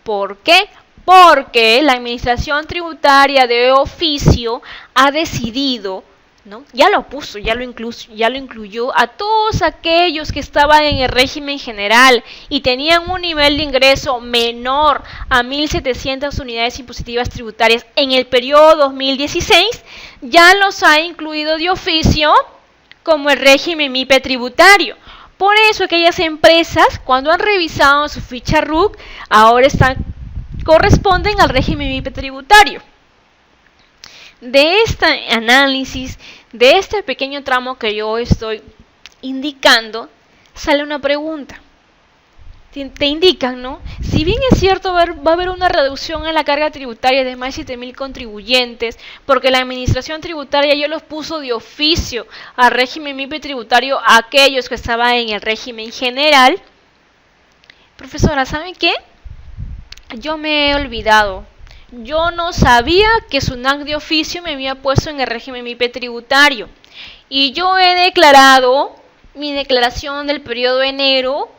¿Por qué? Porque la Administración Tributaria de oficio ha decidido, ¿no? Ya lo puso, ya lo incluyó a todos aquellos que estaban en el régimen general y tenían un nivel de ingreso menor a 1.700 unidades impositivas tributarias en el periodo 2016, ya los ha incluido de oficio como el régimen MIPE tributario. Por eso aquellas empresas, cuando han revisado su ficha RUC, ahora corresponden al régimen MIPE tributario. De este análisis, de este pequeño tramo que yo estoy indicando, sale una pregunta. Te indican, ¿no? Si bien es cierto, va a haber una reducción en la carga tributaria de más de 7.000 contribuyentes, porque la Administración Tributaria ya los puso de oficio al régimen MIPE tributario a aquellos que estaban en el régimen general. Profesora, ¿saben qué? Yo me he olvidado. Yo no sabía que SUNAT de oficio me había puesto en el régimen MIPE tributario. Y yo he declarado mi declaración del periodo de enero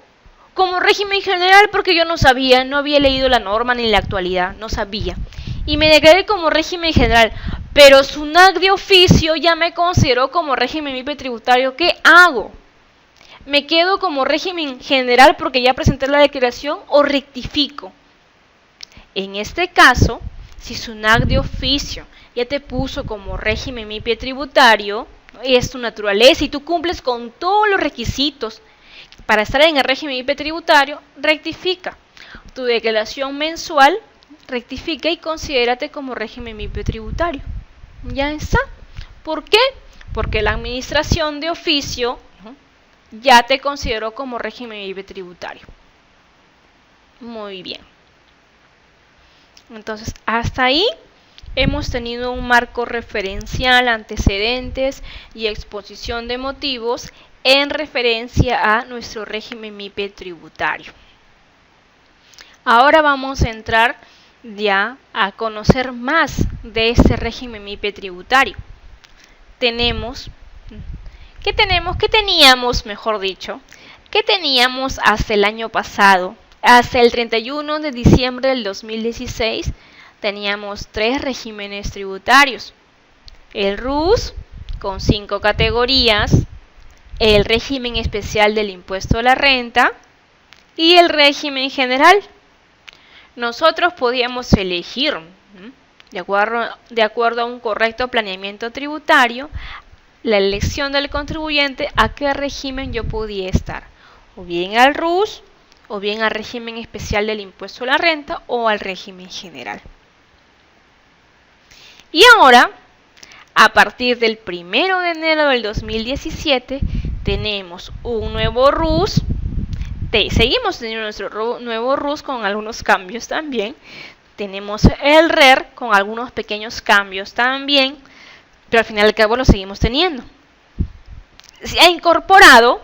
como régimen general porque yo no sabía, no había leído la norma ni la actualidad, no sabía. Y me declaré como régimen general. Pero SUNAT de oficio ya me consideró como régimen MIPE tributario. ¿Qué hago? ¿Me quedo como régimen general porque ya presenté la declaración o rectifico? En este caso, si SUNAT de oficio ya te puso como régimen MIPE tributario, es tu naturaleza y tú cumples con todos los requisitos para estar en el régimen MIPE tributario, rectifica. tu declaración mensual, rectifica y considérate como régimen MIPE tributario. Ya está. ¿Por qué? Porque la administración de oficio ya te consideró como régimen MIPE tributario. Muy bien. Entonces, hasta ahí hemos tenido un marco referencial, antecedentes y exposición de motivos en referencia a nuestro régimen MIPE tributario. Ahora vamos a entrar ya a conocer más de este régimen MIPE tributario. ¿Qué teníamos, mejor dicho? ¿Qué teníamos hasta el año pasado? Hasta el 31 de diciembre del 2016 teníamos 3 regímenes tributarios. El RUS con 5 categorías, el régimen especial del impuesto a la renta y el régimen general. Nosotros podíamos elegir, de acuerdo a un correcto planeamiento tributario, la elección del contribuyente a qué régimen yo podía estar, o bien al RUS, o bien al régimen especial del impuesto a la renta, o al régimen general. Y ahora, a partir del 1 de enero del 2017, tenemos un nuevo RUS. Seguimos teniendo nuestro nuevo RUS con algunos cambios también. Tenemos el RER con algunos pequeños cambios también, pero al final y al cabo lo seguimos teniendo. Se ha incorporado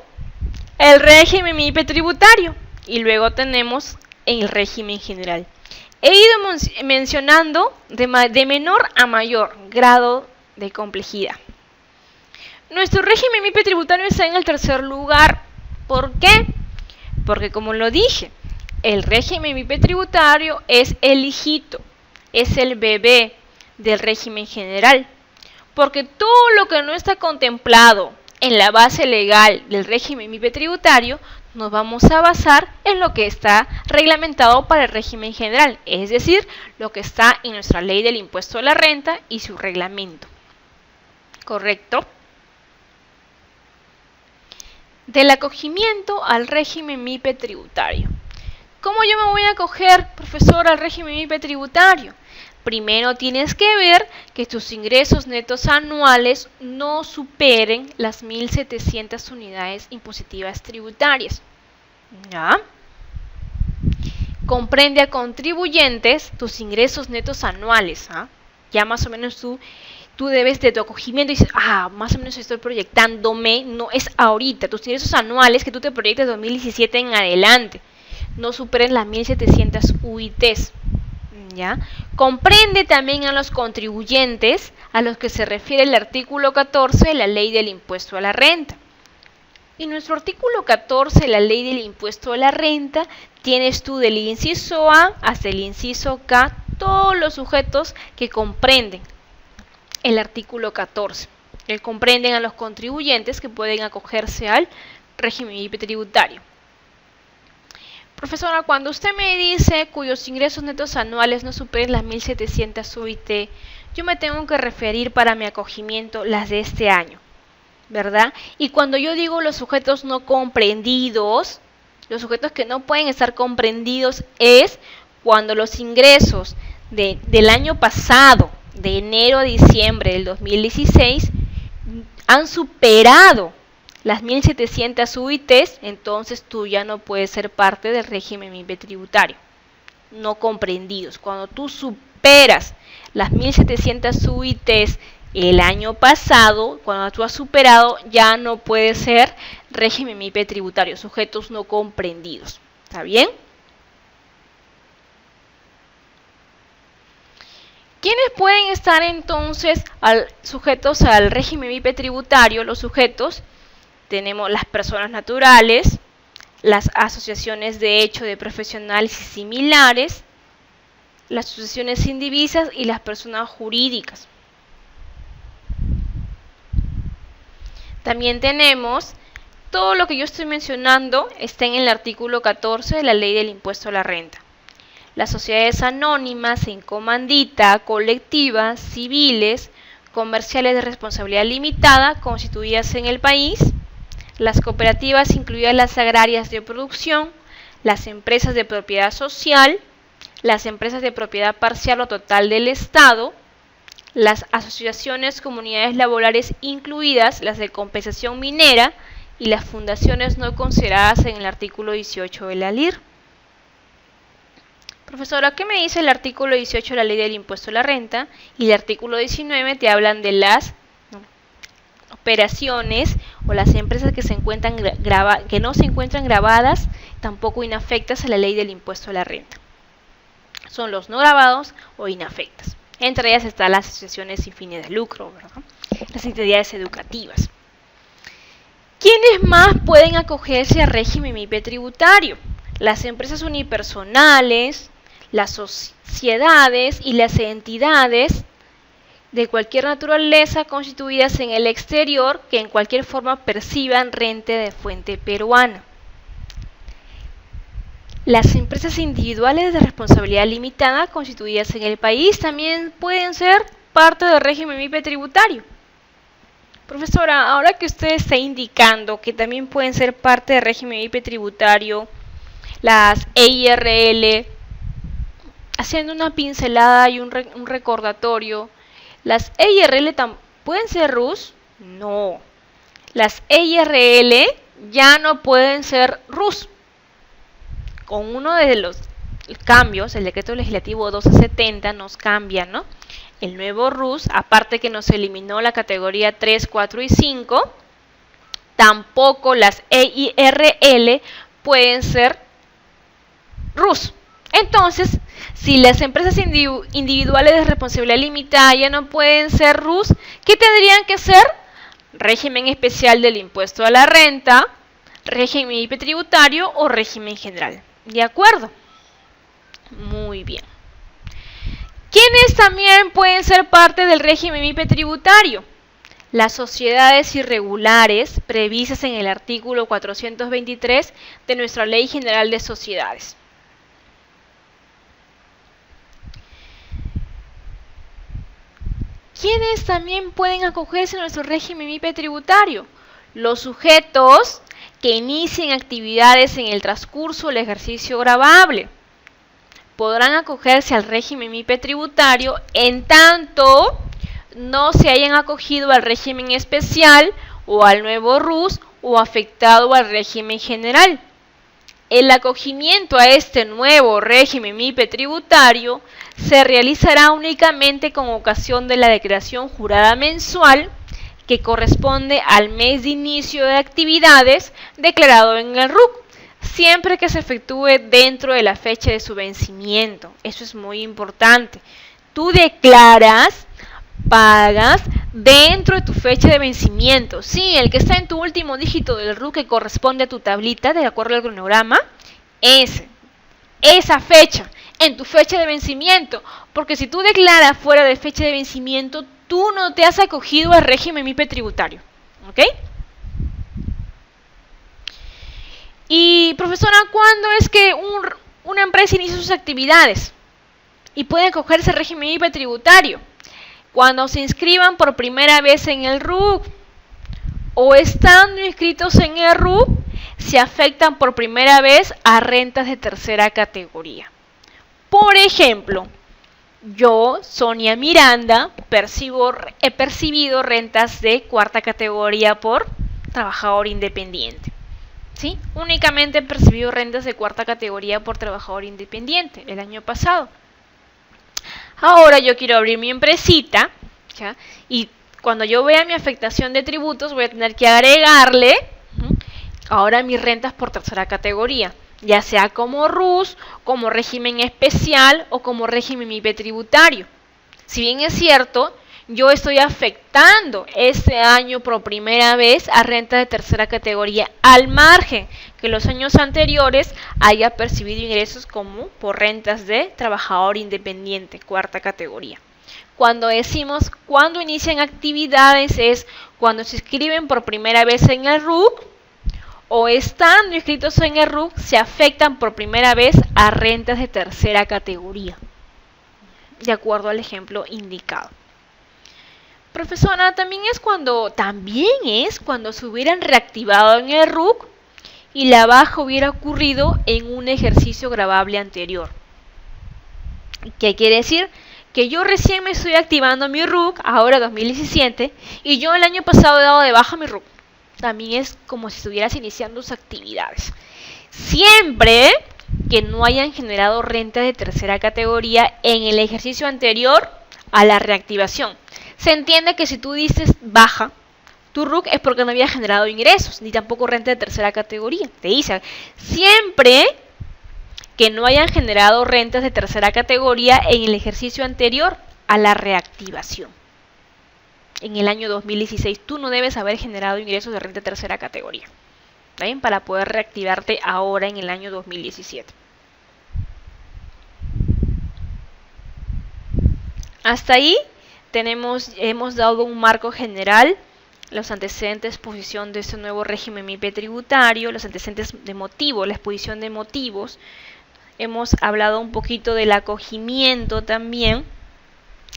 el régimen MIPE tributario y luego tenemos el régimen general. He ido mencionando de menor a mayor grado de complejidad. Nuestro régimen MIPE tributario está en el tercer lugar. ¿Por qué? Porque, como lo dije, el régimen MIPE tributario es el hijito, es el bebé del régimen general. Porque todo lo que no está contemplado en la base legal del régimen MIPE tributario, nos vamos a basar en lo que está reglamentado para el régimen general, es decir, lo que está en nuestra ley del impuesto a la renta y su reglamento. ¿Correcto? Del acogimiento al régimen MIPE tributario. ¿Cómo yo me voy a acoger, profesor, al régimen MIPE tributario? Primero tienes que ver que tus ingresos netos anuales no superen las 1.700 unidades impositivas tributarias. ¿Ya? Comprende a contribuyentes tus ingresos netos anuales. Ya más o menos tú debes de tu acogimiento y dices, más o menos estoy proyectándome, no es ahorita, tus ingresos anuales que tú te proyectas de 2017 en adelante, no superen las 1.700 UITs. ¿Ya? Comprende también a los contribuyentes a los que se refiere el artículo 14 de la Ley del Impuesto a la Renta. En nuestro artículo 14 de la Ley del Impuesto a la Renta tienes tú del inciso A hasta el inciso K todos los sujetos que comprenden el artículo 14. Que comprenden a los contribuyentes que pueden acogerse al régimen MIPE tributario. Profesora, cuando usted me dice cuyos ingresos netos anuales no superen las 1.700 UIT, yo me tengo que referir para mi acogimiento las de este año, ¿verdad? Y cuando yo digo los sujetos no comprendidos, los sujetos que no pueden estar comprendidos es cuando los ingresos del año pasado, de enero a diciembre del 2016, han superado las 1.700 UITs, entonces tú ya no puedes ser parte del régimen MIPE tributario. No comprendidos. Cuando tú superas las 1.700 UITs el año pasado, cuando tú has superado, ya no puedes ser régimen MIPE tributario, sujetos no comprendidos. ¿Está bien? ¿Quiénes pueden estar entonces sujetos al régimen MIPE tributario? Los sujetos, tenemos las personas naturales, las asociaciones de hecho de profesionales y similares, las asociaciones indivisas y las personas jurídicas. También tenemos todo lo que yo estoy mencionando está en el artículo 14 de la Ley del Impuesto a la Renta. Las sociedades anónimas en comandita, colectivas, civiles, comerciales de responsabilidad limitada constituidas en el país, las cooperativas incluidas las agrarias de producción, las empresas de propiedad social, las empresas de propiedad parcial o total del Estado, las asociaciones, comunidades laborales incluidas, las de compensación minera y las fundaciones no consideradas en el artículo 18 de la LIR. Profesora, ¿qué me dice el artículo 18 de la Ley del Impuesto a la Renta? Y el artículo 19 te hablan de las operaciones o las empresas que que no se encuentran grabadas, tampoco inafectas a la Ley del Impuesto a la Renta. Son los no grabados o inafectas. Entre ellas están las asociaciones sin fines de lucro, ¿verdad? Las entidades educativas. ¿Quiénes más pueden acogerse al régimen MIPE tributario? Las empresas unipersonales, las sociedades y las entidades de cualquier naturaleza constituidas en el exterior que en cualquier forma perciban renta de fuente peruana. Las empresas individuales de responsabilidad limitada constituidas en el país también pueden ser parte del régimen MIPE tributario. Profesora, ahora que usted está indicando que también pueden ser parte del régimen MIPE tributario las EIRL, haciendo una pincelada y un recordatorio, ¿las EIRL pueden ser RUS? No. Las EIRL ya no pueden ser RUS. Con uno de los cambios, el decreto legislativo 1270 nos cambia, ¿no? El nuevo RUS, aparte que nos eliminó la categoría 3, 4 y 5, tampoco las EIRL pueden ser RUS. Entonces, si las empresas individuales de responsabilidad limitada ya no pueden ser RUS, ¿qué tendrían que ser? Régimen especial del impuesto a la renta, régimen MIPE tributario o régimen general. ¿De acuerdo? Muy bien. ¿Quiénes también pueden ser parte del régimen MIPE tributario? Las sociedades irregulares previstas en el artículo 423 de nuestra Ley General de Sociedades. ¿Quiénes también pueden acogerse a nuestro régimen MIPE tributario? Los sujetos que inicien actividades en el transcurso del ejercicio gravable podrán acogerse al régimen MIPE tributario en tanto no se hayan acogido al régimen especial o al nuevo RUS o afectado al régimen general. El acogimiento a este nuevo régimen MIPE tributario se realizará únicamente con ocasión de la declaración jurada mensual que corresponde al mes de inicio de actividades declarado en el RUC, siempre que se efectúe dentro de la fecha de su vencimiento. Eso es muy importante. Tú declaras, pagas dentro de tu fecha de vencimiento. Sí, el que está en tu último dígito del RUC que corresponde a tu tablita, de acuerdo al cronograma, esa fecha, en tu fecha de vencimiento. Porque si tú declaras fuera de fecha de vencimiento, tú no te has acogido al régimen MIPE tributario. ¿Ok? Y, profesora, ¿cuándo es que una empresa inicia sus actividades y puede acogerse al régimen MIPE tributario? Cuando se inscriban por primera vez en el RUC o estando inscritos en el RUC, se afectan por primera vez a rentas de tercera categoría. Por ejemplo, yo, Sonia Miranda, he percibido rentas de cuarta categoría por trabajador independiente. ¿Sí? Únicamente he percibido rentas de cuarta categoría por trabajador independiente el año pasado. Ahora yo quiero abrir mi empresita, ¿ya? Y cuando yo vea mi afectación de tributos voy a tener que agregarle ahora mis rentas por tercera categoría, ya sea como RUS, como régimen especial o como régimen MIPE tributario. Si bien es cierto, yo estoy afectando este año por primera vez a rentas de tercera categoría, al margen que los años anteriores haya percibido ingresos como por rentas de trabajador independiente, cuarta categoría. Cuando decimos cuando inician actividades es cuando se inscriben por primera vez en el RUC o estando inscritos en el RUC se afectan por primera vez a rentas de tercera categoría, de acuerdo al ejemplo indicado. Profesora, también es cuando se hubieran reactivado en el RUC y la baja hubiera ocurrido en un ejercicio gravable anterior. ¿Qué quiere decir? Que yo recién me estoy activando mi RUC, ahora 2017, y yo el año pasado he dado de baja mi RUC. También es como si estuvieras iniciando tus actividades. Siempre que no hayan generado renta de tercera categoría en el ejercicio anterior a la reactivación. Se entiende que si tú dices baja tu RUC es porque no había generado ingresos, ni tampoco renta de tercera categoría. Te dicen, siempre que no hayan generado rentas de tercera categoría en el ejercicio anterior a la reactivación. En el año 2016 tú no debes haber generado ingresos de renta de tercera categoría, ¿está bien? Para poder reactivarte ahora en el año 2017. Hasta ahí hemos dado un marco general, los antecedentes, exposición de este nuevo régimen MIPE tributario, los antecedentes de motivo, la exposición de motivos. Hemos hablado un poquito del acogimiento también,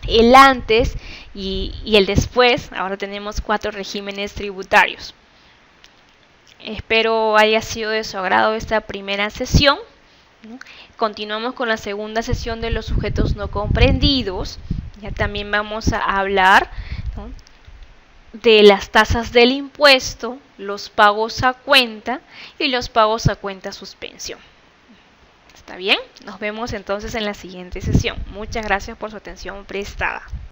el antes y el después. Ahora tenemos 4 regímenes tributarios. Espero haya sido de su agrado esta primera sesión. Continuamos con la segunda sesión de los sujetos no comprendidos. Ya también vamos a hablar, ¿no?, de las tasas del impuesto, los pagos a cuenta y los pagos a cuenta suspensión. ¿Está bien? Nos vemos entonces en la siguiente sesión. Muchas gracias por su atención prestada.